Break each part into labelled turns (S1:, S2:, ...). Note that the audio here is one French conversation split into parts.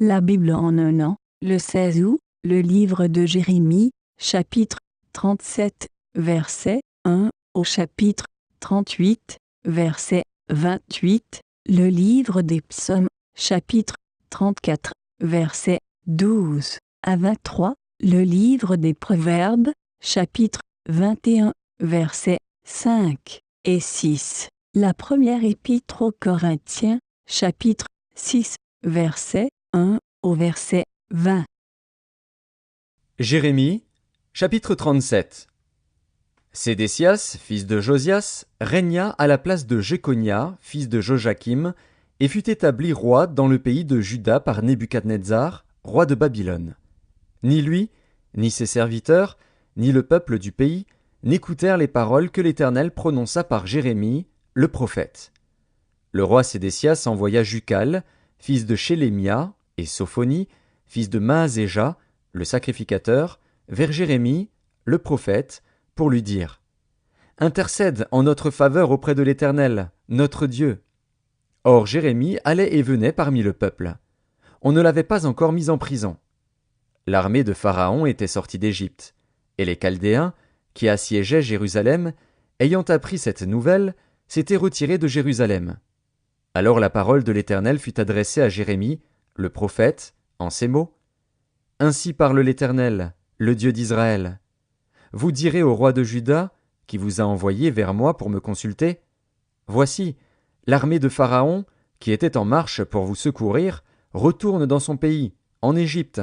S1: La Bible en un an, le 16 août, le livre de Jérémie, chapitre 37, verset 1 au chapitre 38, verset 28, le livre des psaumes, chapitre 34, verset 12 à 23, le livre des proverbes, chapitre 21, versets 5 et 6, la première épître aux Corinthiens, chapitre 6, verset 1 au verset 20.
S2: Jérémie, chapitre 37. Sédécias, fils de Josias, régna à la place de Jéconia, fils de Joachim, et fut établi roi dans le pays de Juda par Nebuchadnezzar, roi de Babylone. Ni lui, ni ses serviteurs, ni le peuple du pays, n'écoutèrent les paroles que l'Éternel prononça par Jérémie, le prophète. Le roi Sédécias envoya Jucal, fils de Shélémia, et Sophonie, fils de Maazéja, le sacrificateur, vers Jérémie, le prophète, pour lui dire « Intercède en notre faveur auprès de l'Éternel, notre Dieu. » Or Jérémie allait et venait parmi le peuple. On ne l'avait pas encore mis en prison. L'armée de Pharaon était sortie d'Égypte, et les Chaldéens, qui assiégeaient Jérusalem, ayant appris cette nouvelle, s'étaient retirés de Jérusalem. Alors la parole de l'Éternel fut adressée à Jérémie, le prophète, en ces mots. « Ainsi parle l'Éternel, le Dieu d'Israël. Vous direz au roi de Juda, qui vous a envoyé vers moi pour me consulter, « Voici, l'armée de Pharaon, qui était en marche pour vous secourir, retourne dans son pays, en Égypte.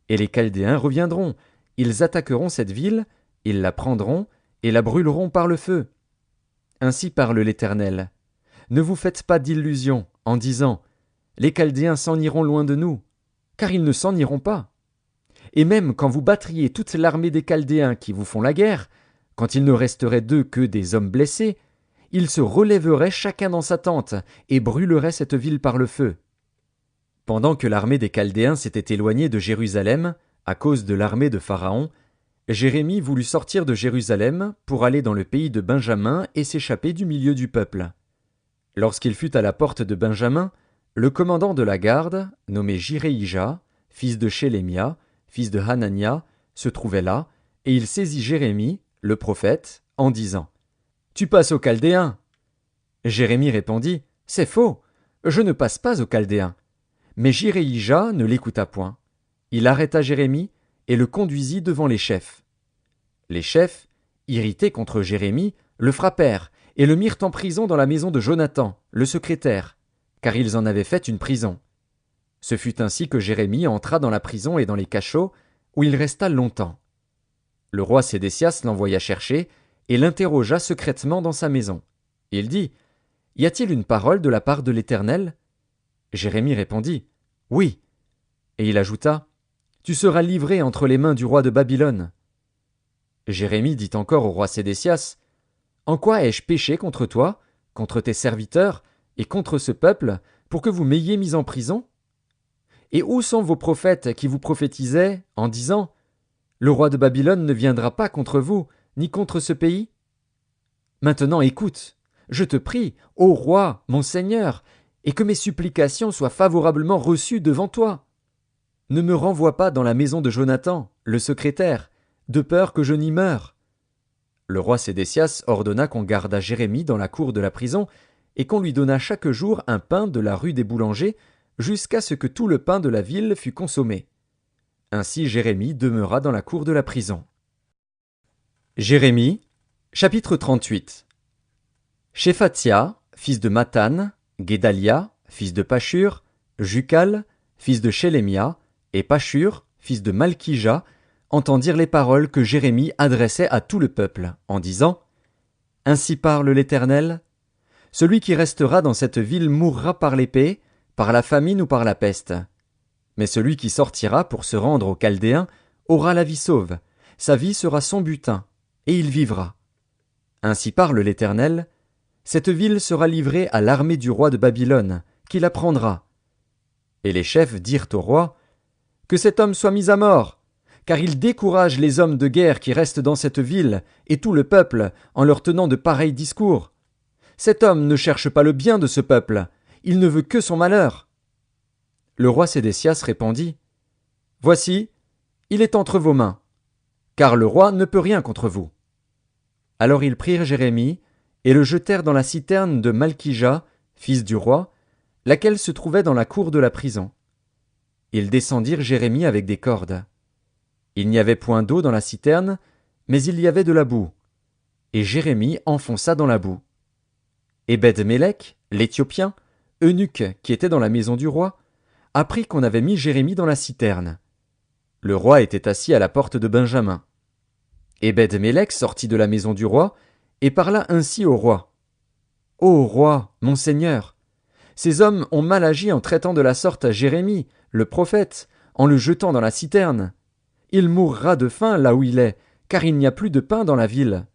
S2: Et les Chaldéens reviendront, ils attaqueront cette ville, ils la prendront et la brûleront par le feu. Ainsi parle l'Éternel. Ne vous faites pas d'illusions en disant « Les Chaldéens s'en iront loin de nous », car ils ne s'en iront pas. Et même quand vous battriez toute l'armée des Chaldéens qui vous font la guerre, quand il ne resterait d'eux que des hommes blessés, ils se relèveraient chacun dans sa tente et brûleraient cette ville par le feu. Pendant que l'armée des Chaldéens s'était éloignée de Jérusalem, à cause de l'armée de Pharaon, Jérémie voulut sortir de Jérusalem pour aller dans le pays de Benjamin et s'échapper du milieu du peuple. Lorsqu'il fut à la porte de Benjamin, le commandant de la garde, nommé Jireïja, fils de Shélémia, fils de Hanania, se trouvait là, et il saisit Jérémie, le prophète, en disant « Tu passes aux Chaldéens !» Jérémie répondit « C'est faux, je ne passe pas aux Chaldéens. » Mais Jireïja ne l'écouta point. Il arrêta Jérémie et le conduisit devant les chefs. Les chefs, irrités contre Jérémie, le frappèrent et le mirent en prison dans la maison de Jonathan, le secrétaire, car ils en avaient fait une prison. Ce fut ainsi que Jérémie entra dans la prison et dans les cachots, où il resta longtemps. Le roi Sédécias l'envoya chercher et l'interrogea secrètement dans sa maison. Il dit « Y a-t-il une parole de la part de l'Éternel » Jérémie répondit « Oui. » Et il ajouta « Tu seras livré entre les mains du roi de Babylone. » Jérémie dit encore au roi Sédécias « En quoi ai-je péché contre toi, contre tes serviteurs et contre ce peuple, pour que vous m'ayez mis en prison ? Et où sont vos prophètes qui vous prophétisaient en disant « Le roi de Babylone ne viendra pas contre vous, ni contre ce pays » Maintenant écoute, je te prie, ô roi, mon Seigneur, et que mes supplications soient favorablement reçues devant toi. Ne me renvoie pas dans la maison de Jonathan, le secrétaire, de peur que je n'y meure. » Le roi Sédécias ordonna qu'on gardât Jérémie dans la cour de la prison et qu'on lui donnât chaque jour un pain de la rue des boulangers jusqu'à ce que tout le pain de la ville fût consommé. Ainsi Jérémie demeura dans la cour de la prison. Jérémie, chapitre 38. Shéphatia, fils de Mathan, Guédalia, fils de Pashur, Jucal, fils de Shélémia, et Pashur, fils de Malkija, entendirent les paroles que Jérémie adressait à tout le peuple, en disant « Ainsi parle l'Éternel. Celui qui restera dans cette ville mourra par l'épée, par la famine ou par la peste. Mais celui qui sortira pour se rendre aux Chaldéens aura la vie sauve, sa vie sera son butin, et il vivra. Ainsi parle l'Éternel. Cette ville sera livrée à l'armée du roi de Babylone, qui la prendra. » Et les chefs dirent au roi « Que cet homme soit mis à mort, car il décourage les hommes de guerre qui restent dans cette ville et tout le peuple en leur tenant de pareils discours. Cet homme ne cherche pas le bien de ce peuple, il ne veut que son malheur. » Le roi Sédécias répondit: « Voici, il est entre vos mains, car le roi ne peut rien contre vous. » Alors ils prirent Jérémie et le jetèrent dans la citerne de Malkija, fils du roi, laquelle se trouvait dans la cour de la prison. Ils descendirent Jérémie avec des cordes. Il n'y avait point d'eau dans la citerne, mais il y avait de la boue. Et Jérémie enfonça dans la boue. Ebed-Mélec, l'Éthiopien, eunuque qui était dans la maison du roi, apprit qu'on avait mis Jérémie dans la citerne. Le roi était assis à la porte de Benjamin. Ebed-Mélec sortit de la maison du roi et parla ainsi au roi. « Ô roi, mon seigneur, ces hommes ont mal agi en traitant de la sorte à Jérémie, le prophète, en le jetant dans la citerne. Il mourra de faim là où il est, car il n'y a plus de pain dans la ville. »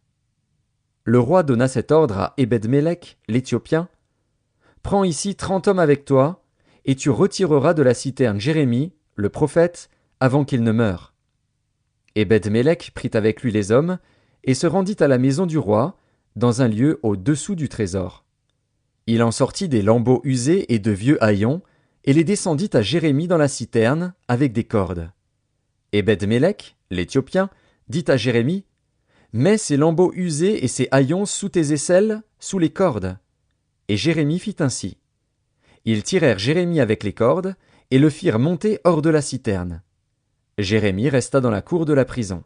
S2: Le roi donna cet ordre à Ebed-Mélec, l'Éthiopien. « Prends ici 30 hommes avec toi, et tu retireras de la citerne Jérémie, le prophète, avant qu'il ne meure. » Ebed-Mélec prit avec lui les hommes, et se rendit à la maison du roi, dans un lieu au-dessous du trésor. Il en sortit des lambeaux usés et de vieux haillons, et les descendit à Jérémie dans la citerne, avec des cordes. Ebed-Mélec, l'Éthiopien, dit à Jérémie: « Mets ces lambeaux usés et ces haillons sous tes aisselles, sous les cordes. » Et Jérémie fit ainsi. Ils tirèrent Jérémie avec les cordes, et le firent monter hors de la citerne. Jérémie resta dans la cour de la prison.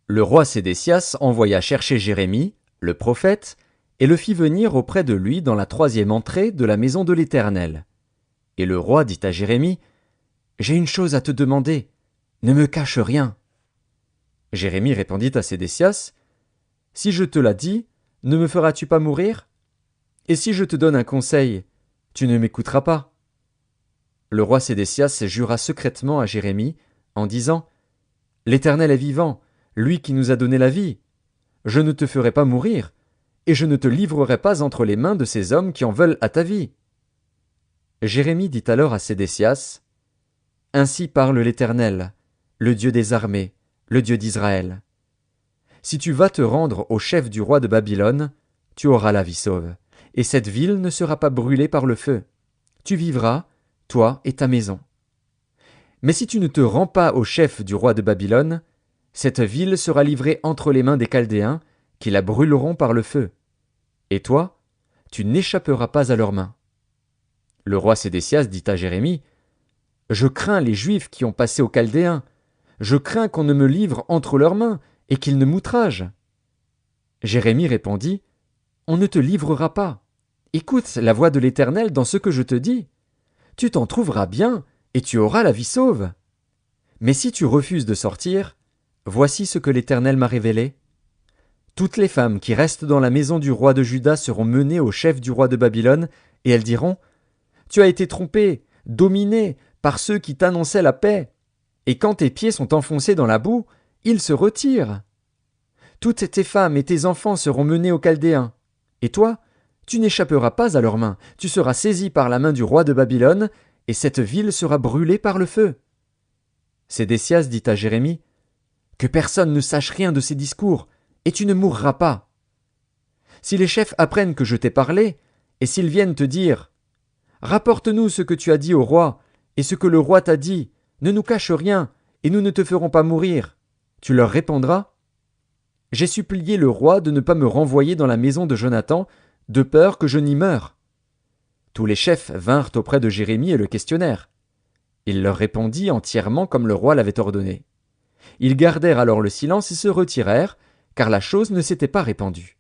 S2: Le roi Sédécias envoya chercher Jérémie, le prophète, et le fit venir auprès de lui dans la 3e entrée de la maison de l'Éternel. Et le roi dit à Jérémie: « J'ai une chose à te demander, ne me cache rien. » Jérémie répondit à Sédécias: « Si je te la dis, ne me feras-tu pas mourir? Et si je te donne un conseil, tu ne m'écouteras pas. » Le roi Sédécias jura secrètement à Jérémie, en disant: « L'Éternel est vivant, lui qui nous a donné la vie. Je ne te ferai pas mourir, et je ne te livrerai pas entre les mains de ces hommes qui en veulent à ta vie. » Jérémie dit alors à Sédécias: « Ainsi parle l'Éternel, le Dieu des armées, le Dieu d'Israël. Si tu vas te rendre au chef du roi de Babylone, tu auras la vie sauve, et cette ville ne sera pas brûlée par le feu. Tu vivras, toi et ta maison. Mais si tu ne te rends pas au chef du roi de Babylone, cette ville sera livrée entre les mains des Chaldéens, qui la brûleront par le feu. Et toi, tu n'échapperas pas à leurs mains. » Le roi Sédécias dit à Jérémie: « Je crains les Juifs qui ont passé aux Chaldéens. Je crains qu'on ne me livre entre leurs mains et qu'ils ne m'outragent. » Jérémie répondit: « On ne te livrera pas. Écoute la voix de l'Éternel dans ce que je te dis. Tu t'en trouveras bien et tu auras la vie sauve. Mais si tu refuses de sortir, voici ce que l'Éternel m'a révélé. Toutes les femmes qui restent dans la maison du roi de Juda seront menées au chef du roi de Babylone, et elles diront: « Tu as été trompé, dominé par ceux qui t'annonçaient la paix, et quand tes pieds sont enfoncés dans la boue, ils se retirent. Toutes tes femmes et tes enfants seront menés aux Chaldéens, et toi, tu n'échapperas pas à leurs mains, tu seras saisi par la main du roi de Babylone, et cette ville sera brûlée par le feu. » Sédécias dit à Jérémie: « Que personne ne sache rien de ces discours, et tu ne mourras pas. Si les chefs apprennent que je t'ai parlé, et s'ils viennent te dire: « Rapporte-nous ce que tu as dit au roi, et ce que le roi t'a dit, ne nous cache rien, et nous ne te ferons pas mourir. » Tu leur répondras: « J'ai supplié le roi de ne pas me renvoyer dans la maison de Jonathan, de peur que je n'y meure. » Tous les chefs vinrent auprès de Jérémie et le questionnèrent. Il leur répondit entièrement comme le roi l'avait ordonné. Ils gardèrent alors le silence et se retirèrent, car la chose ne s'était pas répandue.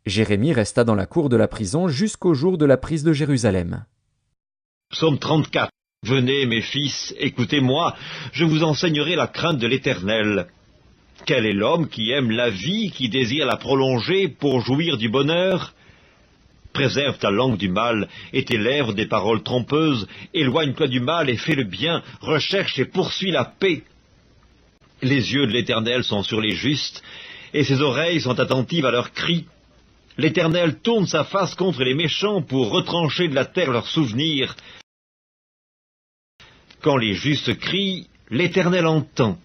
S2: Jérémie resta dans la cour de la prison jusqu'au jour de la prise de Jérusalem.
S3: Psaume 34. Venez, mes fils, écoutez-moi, je vous enseignerai la crainte de l'Éternel. Quel est l'homme qui aime la vie, qui désire la prolonger pour jouir du bonheur? Préserve ta langue du mal et tes lèvres des paroles trompeuses. Éloigne-toi du mal et fais le bien. Recherche et poursuis la paix. Les yeux de l'Éternel sont sur les justes, et ses oreilles sont attentives à leurs cris. L'Éternel tourne sa face contre les méchants pour retrancher de la terre leurs souvenirs. Quand les justes crient, l'Éternel entend,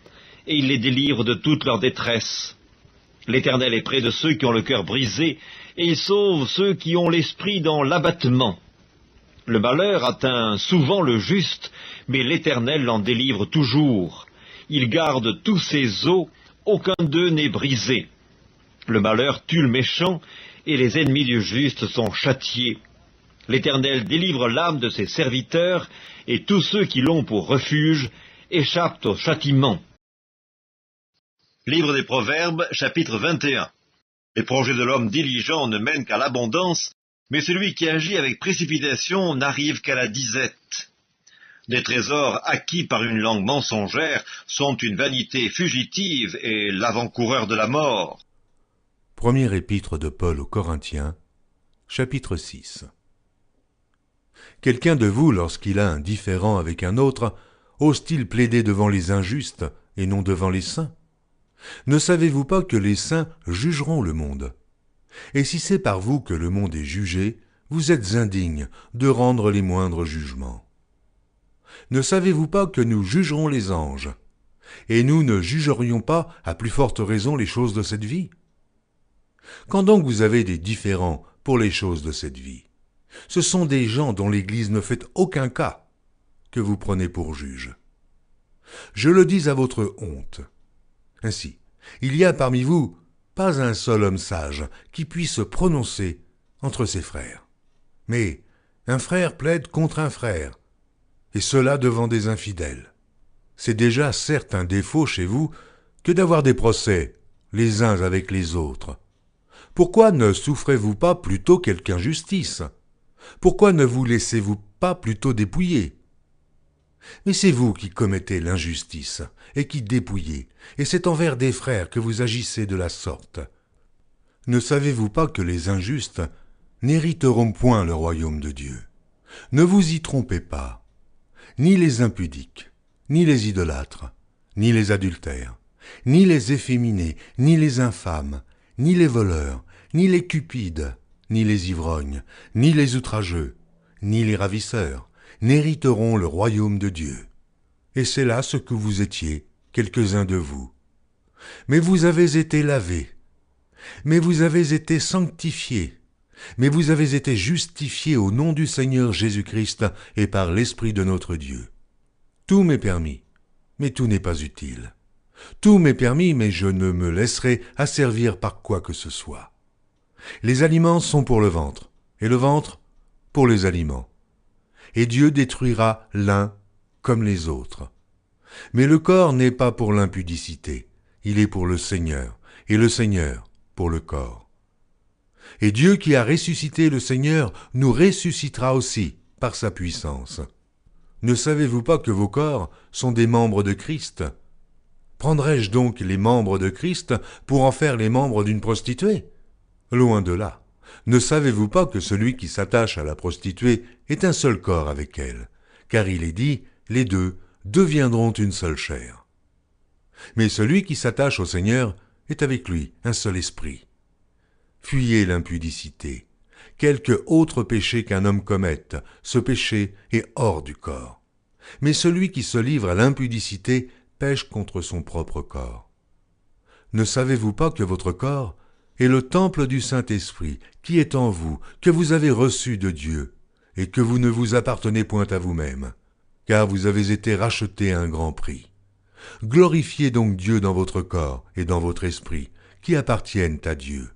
S3: et il les délivre de toute leur détresse. L'Éternel est près de ceux qui ont le cœur brisé, et il sauve ceux qui ont l'esprit dans l'abattement. Le malheur atteint souvent le juste, mais l'Éternel l'en délivre toujours. Il garde tous ses os, aucun d'eux n'est brisé. Le malheur tue le méchant, et les ennemis du juste sont châtiés. L'Éternel délivre l'âme de ses serviteurs, et tous ceux qui l'ont pour refuge échappent au châtiment. Livre des Proverbes, chapitre 21. Les projets de l'homme diligent ne mènent qu'à l'abondance, mais celui qui agit avec précipitation n'arrive qu'à la disette. Des trésors acquis par une langue mensongère sont une vanité fugitive et l'avant-coureur de la mort.
S4: Première épître de Paul aux Corinthiens, chapitre 6. Quelqu'un de vous, lorsqu'il a un différend avec un autre, ose-t-il plaider devant les injustes et non devant les saints? Ne savez-vous pas que les saints jugeront le monde? Et si c'est par vous que le monde est jugé, vous êtes indignes de rendre les moindres jugements. Ne savez-vous pas que nous jugerons les anges? Et nous ne jugerions pas à plus forte raison les choses de cette vie? Quand donc vous avez des différends pour les choses de cette vie, ce sont des gens dont l'Église ne fait aucun cas que vous prenez pour juges. Je le dis à votre honte. Ainsi, il y a parmi vous pas un seul homme sage qui puisse prononcer entre ses frères. Mais un frère plaide contre un frère, et cela devant des infidèles. C'est déjà certes un défaut chez vous que d'avoir des procès les uns avec les autres. Pourquoi ne souffrez-vous pas plutôt quelque injustice? Pourquoi ne vous laissez-vous pas plutôt dépouiller? Mais c'est vous qui commettez l'injustice et qui dépouillez, et c'est envers des frères que vous agissez de la sorte. Ne savez-vous pas que les injustes n'hériteront point le royaume de Dieu? Ne vous y trompez pas. Ni les impudiques, ni les idolâtres, ni les adultères, ni les efféminés, ni les infâmes, ni les voleurs, ni les cupides, ni les ivrognes, ni les outrageux, ni les ravisseurs, n'hériteront le royaume de Dieu. Et c'est là ce que vous étiez, quelques-uns de vous. Mais vous avez été lavés, mais vous avez été sanctifiés, mais vous avez été justifiés au nom du Seigneur Jésus-Christ et par l'Esprit de notre Dieu. Tout m'est permis, mais tout n'est pas utile. Tout m'est permis, mais je ne me laisserai asservir par quoi que ce soit. Les aliments sont pour le ventre, et le ventre pour les aliments. Et Dieu détruira l'un comme les autres. Mais le corps n'est pas pour l'impudicité, il est pour le Seigneur, et le Seigneur pour le corps. Et Dieu qui a ressuscité le Seigneur nous ressuscitera aussi par sa puissance. Ne savez-vous pas que vos corps sont des membres de Christ? Prendrais-je donc les membres de Christ pour en faire les membres d'une prostituée? Loin de là. Ne savez-vous pas que celui qui s'attache à la prostituée est un seul corps avec elle, car il est dit, les deux deviendront une seule chair. Mais celui qui s'attache au Seigneur est avec lui un seul esprit. Fuyez l'impudicité. Quelque autre péché qu'un homme commette, ce péché est hors du corps. Mais celui qui se livre à l'impudicité pêche contre son propre corps. Ne savez-vous pas que votre corps est le temple du Saint-Esprit qui est en vous, que vous avez reçu de Dieu, et que vous ne vous appartenez point à vous-même, car vous avez été rachetés à un grand prix. Glorifiez donc Dieu dans votre corps et dans votre esprit, qui appartiennent à Dieu.